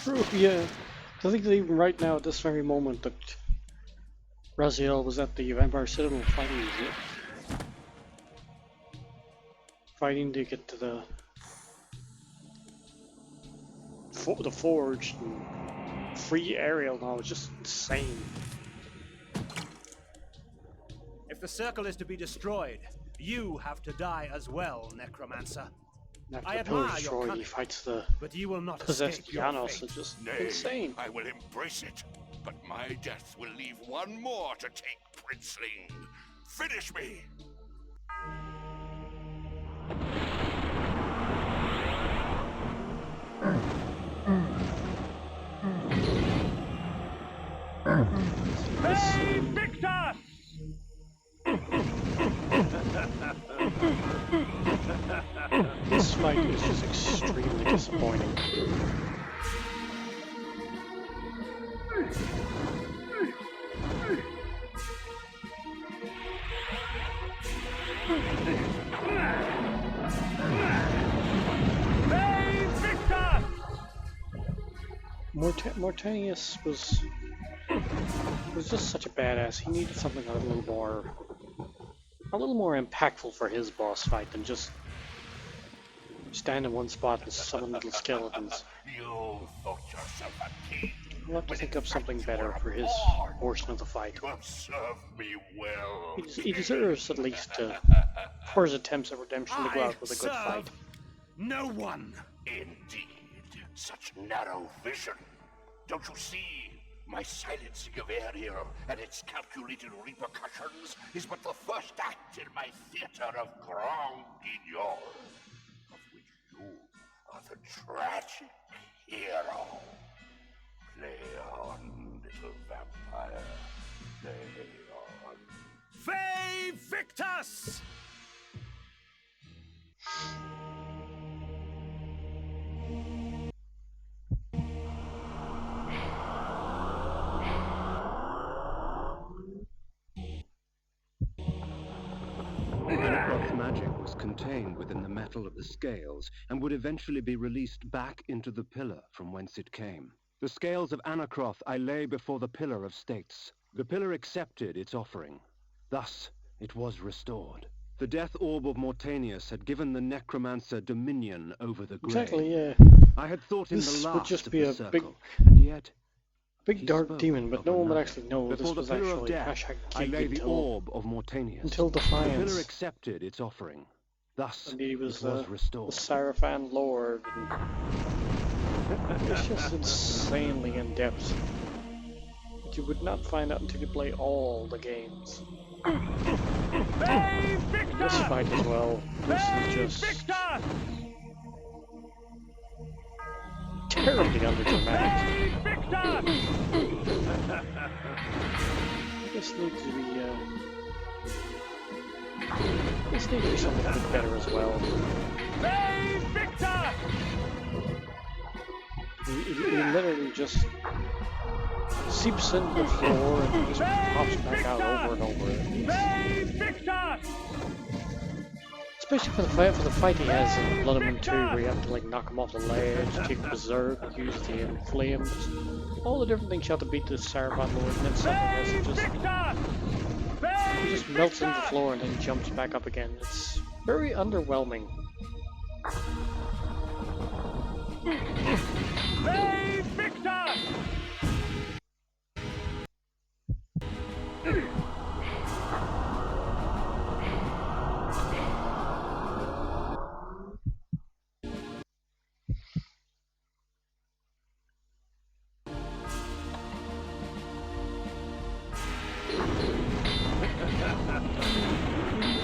True, yeah. I think that even right now, at this very moment, that Raziel was at the Vampire Citadel fighting to get to the forge and free Ariel now. It's just insane. If the circle is to be destroyed, you have to die as well, Necromancer. After I the pillar admire your destroyed, he cunning, fights the but you will not possessed escape your Janos. fate. It's just Nay, insane. I will embrace it, but my death will leave one more to take, Princeling. Finish me! Hey, Victor! This fight is just extremely disappointing. Hey, Victor! Mortanius was just such a badass. He needed something a little more impactful for his boss fight than just stand in one spot and summon little skeletons. You thought yourself a king. We'll have to think up something better for his portion of the fight. You have served me well. He deserves at least for his attempts at redemption to go out with a good fight. No one. Indeed, such narrow vision. Don't you see? My silencing of Ariel and its calculated repercussions is but the first act in my theater of Grand Guignol, of which you are the tragic hero. Play on, little vampire. Play on. Fay Victus! Anacroft's magic was contained within the metal of the scales and would eventually be released back into the pillar from whence it came. The scales of Anacroft I lay before the Pillar of States. The pillar accepted its offering. Thus, it was restored. The death orb of Mortanius had given the necromancer dominion over the grave. Exactly, yeah. I had thought in This the would last just of be the a circle, big and yet he dark spoke demon, but of no one would another. actually know Before this the was pillar of actually death, Kashak I lay the until orb of Mortanius. The pillar Defiance. accepted its offering. Thus, And he was it was the restored. Sarafan Lord. And it's just insanely in depth. You would not find out until you play all the games. Hey, And Victor! this fight as well. This Hey, is just Victor! terribly underdramatic. Hey, Victor! This needs to be this needs to be something a bit better as well. Hey, Victor! He literally just seeps into the floor and just pops back out over and over. Hey, Victor! Especially for the fight he has in Blood Omen 2, where you have to like knock him off the ledge, take berserk, use the flames, all the different things you have to beat the Sarabon Lord, and then something else that just melts into the floor and then jumps back up again. It's very underwhelming. Hey, Victor!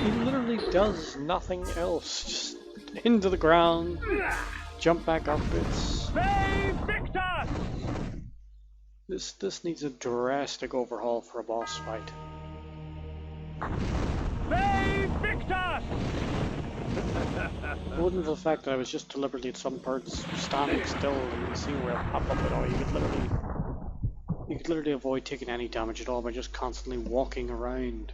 He literally does nothing else. Just into the ground, jump back up. It's Hey, Victor! this needs a drastic overhaul for a boss fight. Hey, Victor! Wouldn't for the fact that I was just deliberately at some parts standing still and seeing where it pop up at all, you could literally avoid taking any damage at all by just constantly walking around.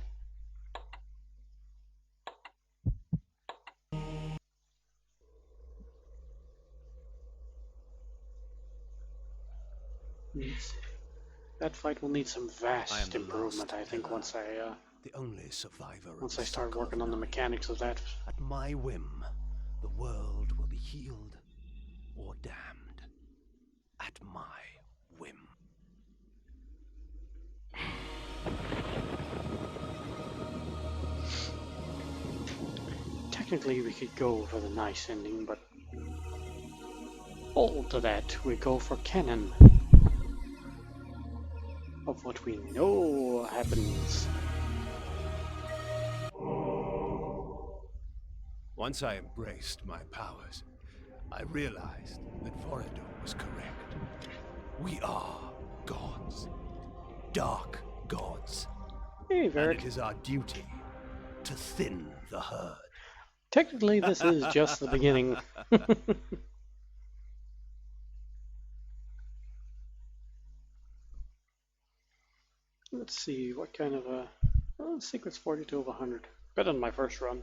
That fight will need some I am vast the improvement, last I think, pillar, once the only survivor of I the start Circle working of on the Nine. mechanics of that. At my whim, the world will be healed or damned. At my whim. Technically, we could go for the nice ending, but all to that, we go for canon of what we know happens. Once I embraced my powers, I realized that Vorador was correct. We are gods. Dark gods. Hey, And Varric. it is our duty to thin the herd. Technically, this is just the beginning. Let's see, what kind of a... Well, Secret's 42 of 100. Better than my first run.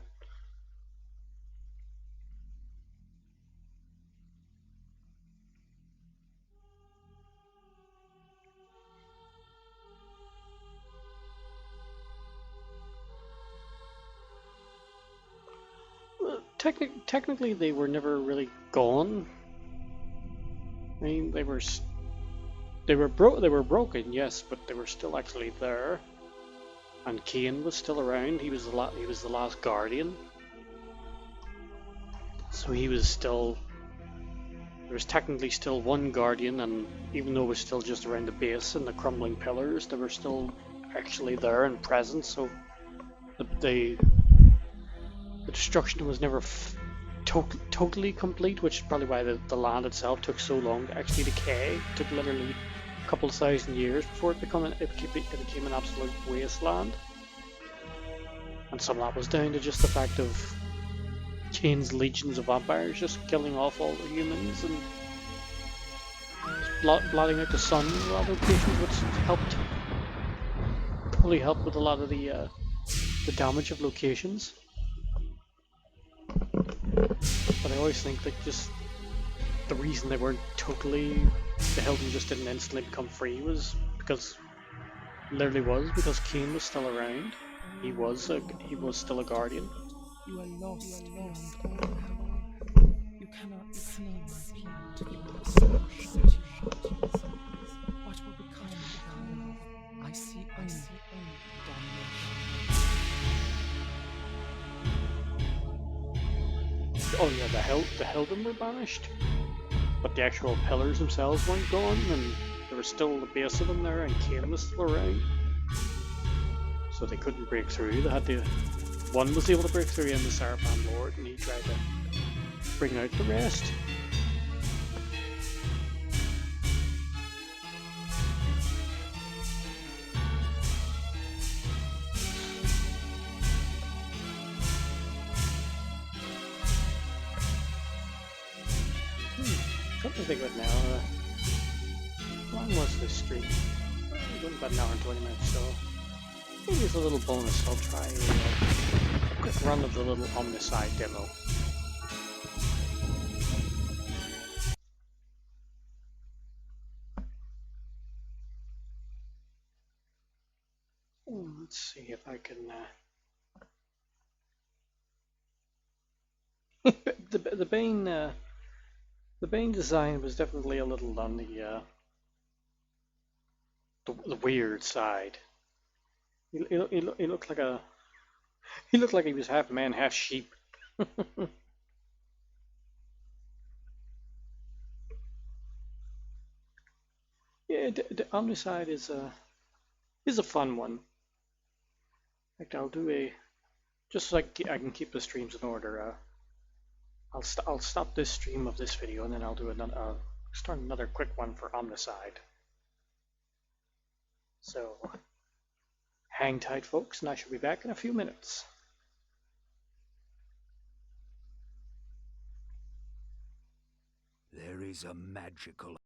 Technically, they were never really gone. I mean, they were broken, yes, but they were still actually there. And Kain was still around. He was the last guardian. So he was still... There was technically still one guardian, and even though it was still just around the base and the crumbling pillars, they were still actually there and present. So the destruction was never totally complete, which is probably why the land itself took so long to actually decay. It took literally a couple of thousand years before it became an absolute wasteland. And some of that was down to just the fact of Kain's legions of vampires just killing off all the humans and blotting out the sun in a lot of locations, which probably helped with a lot of the damage of locations. But I always think that just the reason they weren't totally, the Hilton just didn't instantly become free was because, literally was because Kain was still around. He was still a guardian. You are lost beyond all power. You cannot see my plan to the What will become without love? I see only domination. Oh yeah, the Hilden were banished, but the actual pillars themselves weren't gone, and there was still the base of them there, and Kain was still around. So they couldn't break through. They had to. One was able to break through in the Seraphon Lord, and he tried to bring out the rest. Come to think of it now, how long was this stream? It went about an hour and 20 minutes, so maybe as a little bonus, I'll try a quick run of the little Omnicide demo. Let's see if I can... the Bane design was definitely a little on the weird side. He looked like a... He looked like he was half man, half sheep. Yeah, the Omnicide is a fun one. In fact, I'll do a... Just so I can keep the streams in order, I'll stop this stream of this video, and then I'll do another, start another quick one for Omnicide. So, hang tight, folks, and I shall be back in a few minutes. There is a magical